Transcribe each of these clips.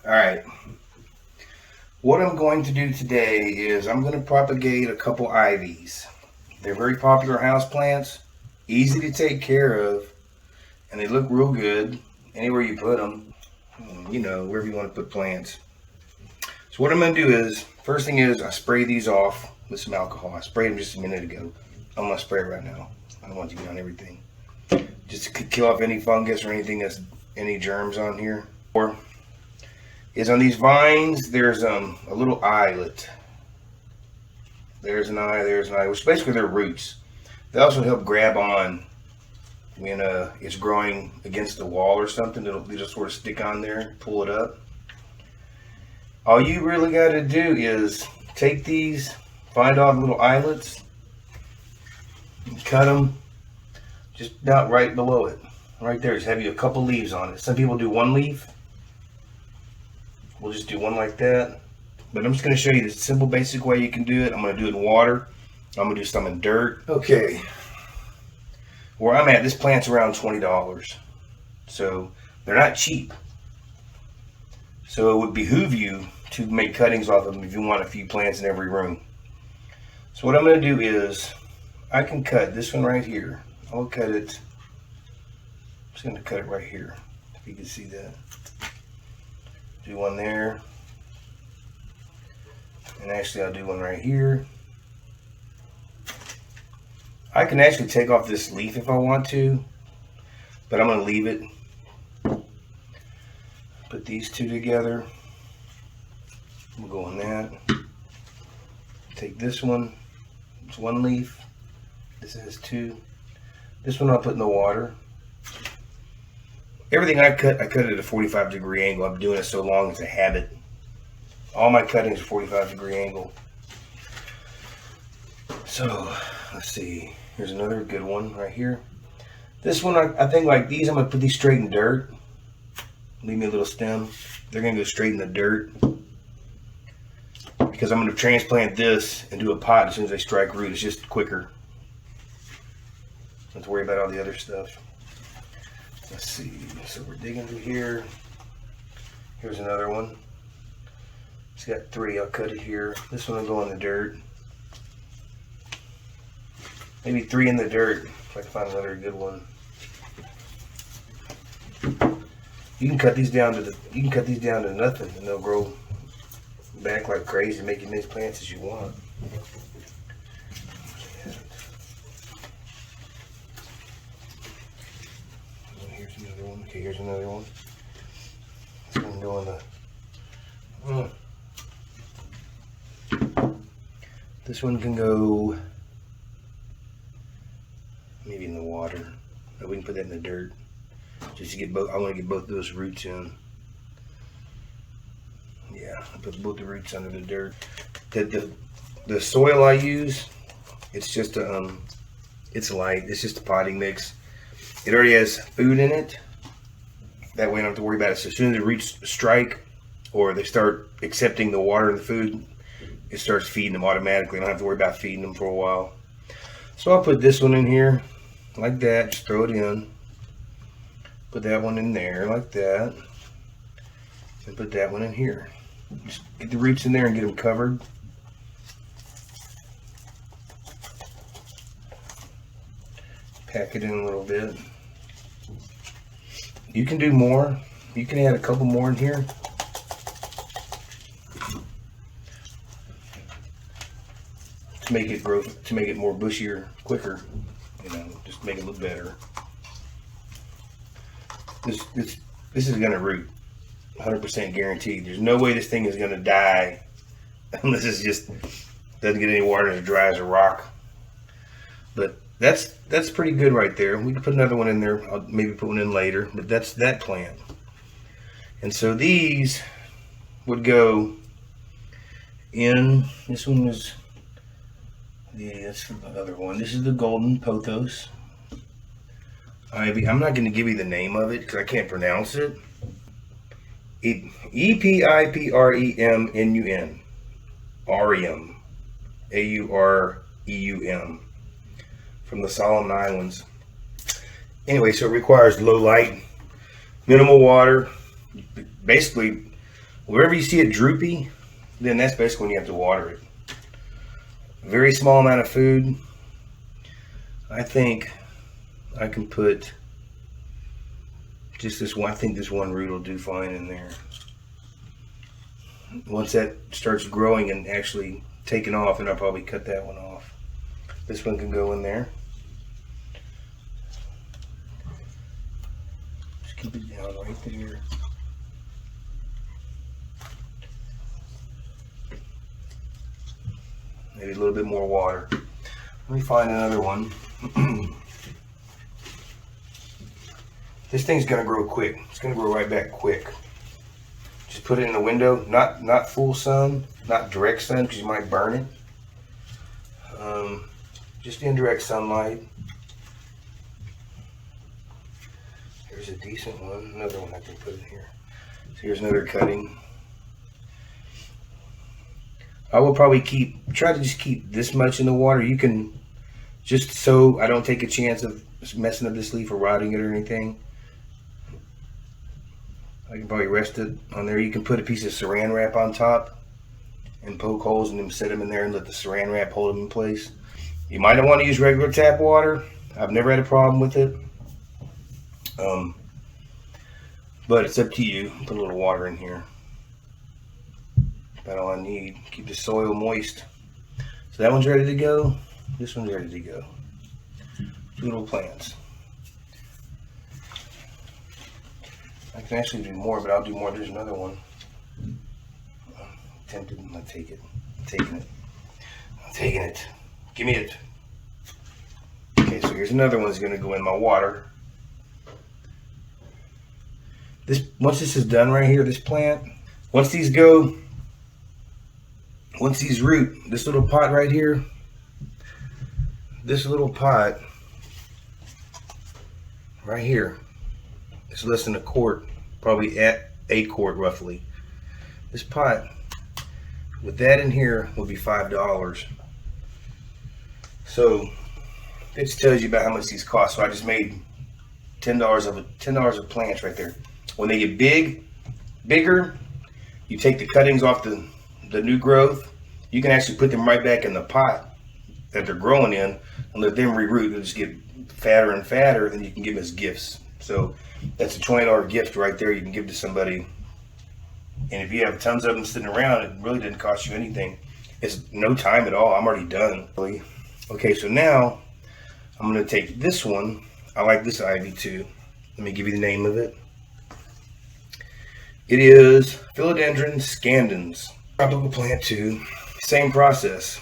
Alright, what I'm going to do today is I'm going to propagate a couple ivies. They're very popular houseplants, easy to take care of, and they look real good anywhere you put them, you know, wherever you want to put plants. So what I'm going to do is, first thing is I spray these off with some alcohol. I sprayed them just a minute ago. I'm going to spray it right now. I don't want to get on everything. Just to kill off any fungus or anything that's any germs on here. Or is on these vines, there's a little eyelet. There's an eye, which basically they're roots. They also help grab on when it's growing against the wall or something. They'll just sort of stick on there, pull it up. All you really got to do is take these, find all the little eyelets, and cut them just about right below it. Right there, just have you a couple leaves on it. Some people do one leaf. We'll just do one like that. But I'm just going to show you the simple, basic way you can do it. I'm going to do it in water. I'm going to do some in dirt. Okay. Where I'm at, this plant's around $20. So they're not cheap. So it would behoove you to make cuttings off of them if you want a few plants in every room. So what I'm going to do is, I can cut this one right here. I'll cut it. I'm just going to cut it right here, if you can see that. Do one there. And actually I'll do one right here. I can actually take off this leaf if I want to, but I'm going to leave it. Put these two together. We'll go on that. Take this one. It's one leaf. This has two. This one I'll put in the water. Everything I cut at a 45-degree angle. I've been doing it so long, it's a habit. All my cuttings are 45-degree angle. So, let's see. Here's another good one right here. This one, I think like these, I'm going to put these straight in dirt. Leave me a little stem. They're going to go straight in the dirt. Because I'm going to transplant this into a pot as soon as they strike root. It's just quicker. Don't have to worry about all the other stuff. Let's see. So we're digging through here. Here's another one. It's got three. I'll cut it here. This one will go in the dirt. Maybe three in the dirt if I can find another good one. You can cut these down to nothing, and they'll grow back like crazy, make as many plants as you want. Here's another one. Okay, here's another one. This one can go in the. This one can go maybe in the water. No, we can put that in the dirt. Just to get both. I want to get both those roots in. Yeah, I put both the roots under the dirt. The soil I use, it's just it's light. It's just a potting mix. It already has food in it. That way I don't have to worry about it. So as soon as the roots strike, or they start accepting the water and the food, it starts feeding them automatically. I don't have to worry about feeding them for a while. So I'll put this one in here, like that. Just throw it in. Put that one in there, like that. And put that one in here. Just get the roots in there and get them covered. Pack it in a little bit. You can do more. You can add a couple more in here. To make it grow, to make it more bushier, quicker, you know, just make it look better. This is gonna root, 100% guaranteed. There's no way this thing is gonna die unless it just doesn't get any water and it dry as a rock. But that's pretty good right there. We can put another one in there. I'll maybe put one in later, but that's that plant. And so these would go in. This one was. Yeah, that's another one. This is the golden pothos ivy. I'm not going to give you the name of it because I can't pronounce it. Epiprenun. Aureum. Aureum. From the Solomon Islands. Anyway, so it requires low light, minimal water. Basically, Wherever you see it droopy, then that's basically when you have to water it. A very small amount of food. I think I can put just this one. I think this one root will do fine in there. Once that starts growing and actually taking off, and I'll probably cut that one off. This one can go in there. Just keep it down right there. Maybe a little bit more water. Let me find another one. This thing's gonna grow quick. It's gonna grow right back quick. Just put it in the window, not full sun, not direct sun, because you might burn it. Just indirect sunlight. Here's a decent one. Another one I can put in here. So here's another cutting. I will probably try to just keep this much in the water. You can, just so I don't take a chance of messing up this leaf or rotting it or anything, I can probably rest it on there. You can put a piece of saran wrap on top and poke holes in them, set them in there and let the saran wrap hold them in place. You might not want to use regular tap water. I've never had a problem with it. But it's up to you. Put a little water in here. About all I need. Keep the soil moist. So that one's ready to go. This one's ready to go. Two little plants. I can actually do more, but I'll do more. There's another one. I'm tempted. I'm gonna take it. I'm taking it. I'm taking it. Give me it. Okay, so here's another one that's gonna go in my water. Once this is done right here, this plant, once these root, this little pot right here, this little pot right here, it's less than a quart, probably at a quart roughly. This pot with that in here will be $5. So it just tells you about how much these cost. So I just made $10 of plants right there. When they get bigger, you take the cuttings off the new growth. You can actually put them right back in the pot that they're growing in and let them reroot. They'll just get fatter and fatter, then you can give them as gifts. So that's a $20 gift right there you can give to somebody. And if you have tons of them sitting around, it really didn't cost you anything. It's no time at all. I'm already done. Okay, so now I'm going to take this one. I like this ivy too. Let me give you the name of it. It is Philodendron scandens. Tropical plant too. Same process.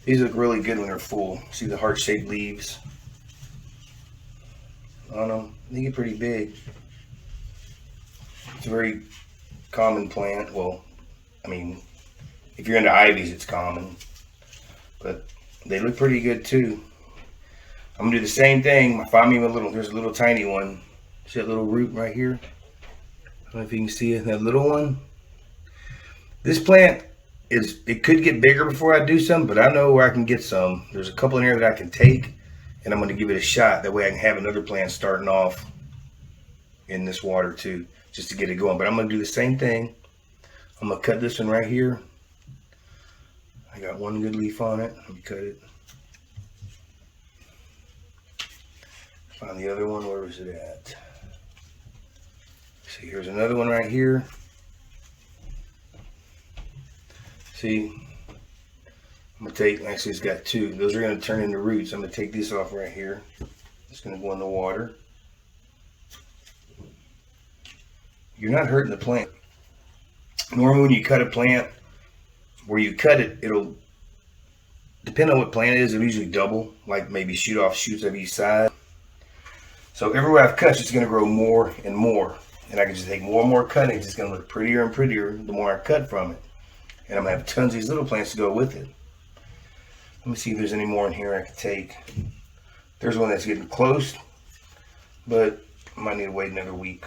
These look really good when they're full. See the heart-shaped leaves on them? They get pretty big. It's a very common plant. Well, I mean, if you're into ivies, it's common. But they look pretty good too. I'm gonna do the same thing. Find me there's a little tiny one. See that little root right here? I don't know if you can see it, that little one. This plant it could get bigger before I do some, but I know where I can get some. There's a couple in here that I can take, and I'm gonna give it a shot. That way I can have another plant starting off in this water too, just to get it going. But I'm gonna do the same thing. I'm gonna cut this one right here. I got one good leaf on it. Let me cut it. Find the other one. Where was it at? See, here's another one right here. See, I'm gonna take, actually it's got two. Those are gonna turn into roots. I'm gonna take this off right here. It's gonna go in the water. You're not hurting the plant. Normally when you cut a plant, where you cut it, it'll, depend on what plant it is, it'll usually double, like maybe shoot off shoots of each side. So everywhere I've cut, it's gonna grow more and more. And I can just take more and more cuttings. It's gonna look prettier and prettier the more I cut from it. And I'm gonna have tons of these little plants to go with it. Let me see if there's any more in here I can take. There's one that's getting close, but I might need to wait another week.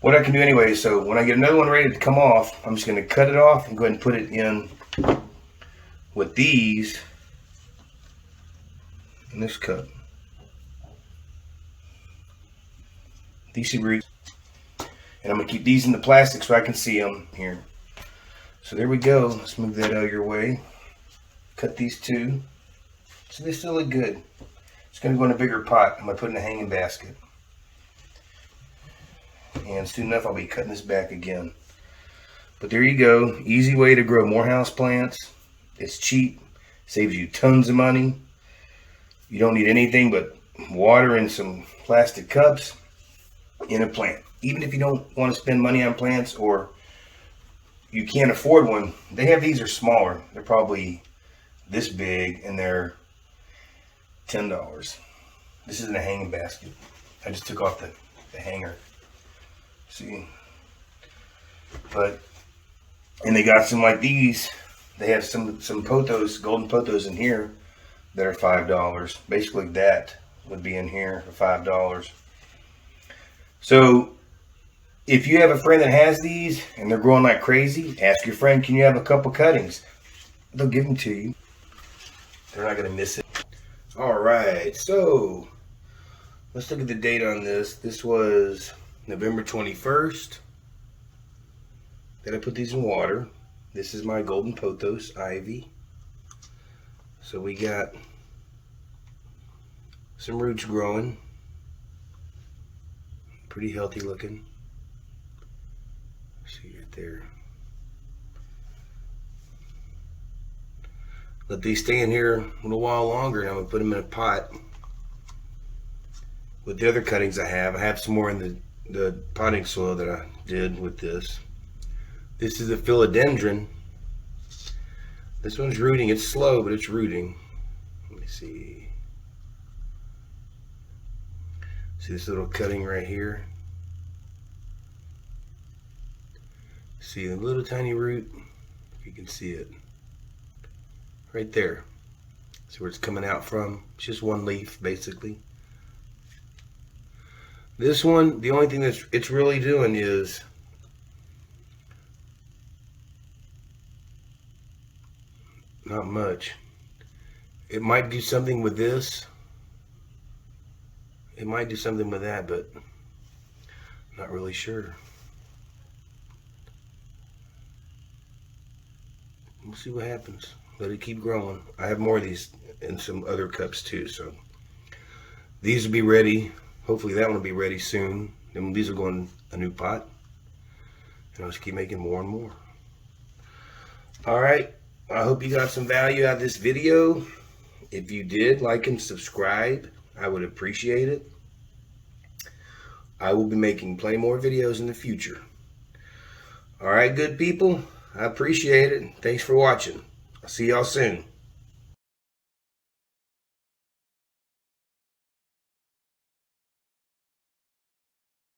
What I can do anyway, so when I get another one ready to come off, I'm just gonna cut it off and go ahead and put it in with these in this cup. These should roots. And I'm going to keep these in the plastic so I can see them here. So there we go. Let's move that out of your way. Cut these two. So they still look good. It's going to go in a bigger pot. I'm going to put it in a hanging basket. And soon enough I'll be cutting this back again. But there you go. Easy way to grow more house plants. It's cheap. Saves you tons of money. You don't need anything but water and some plastic cups in a plant. Even if you don't want to spend money on plants or you can't afford one, they have these are smaller. They're probably this big and they're $10. This isn't a hanging basket. I just took off the hanger. See? And they got some like these. They have some pothos, golden pothos in here that are $5. Basically that would be in here for $5. So if you have a friend that has these and they're growing like crazy, ask your friend, can you have a couple cuttings? They'll give them to you. They're not going to miss it. All right, so let's look at the date on this. This was November 21st that I put these in water. This is my golden pothos ivy. So we got some roots growing. Pretty healthy looking. See right there. Let these stay in here a little while longer and I'm going to put them in a pot with the other cuttings I have. I have some more in the potting soil that I did with this. This is a philodendron. This one's rooting. It's slow, but it's rooting. Let me see. See this little cutting right here? See the little tiny root? If you can see it. Right there. See where it's coming out from? It's just one leaf, basically. This one, the only thing that it's really doing is not much. It might do something with this. It might do something with that, but not really sure. We'll see what happens. Let it keep growing. I have more of these in some other cups too, so these will be ready. Hopefully that one will be ready soon. Then these will go in a new pot. And I'll just keep making more and more. Alright, I hope you got some value out of this video. If you did, like and subscribe. I would appreciate it. I will be making plenty more videos in the future. Alright, good people. I appreciate it. Thanks for watching. I'll see y'all soon.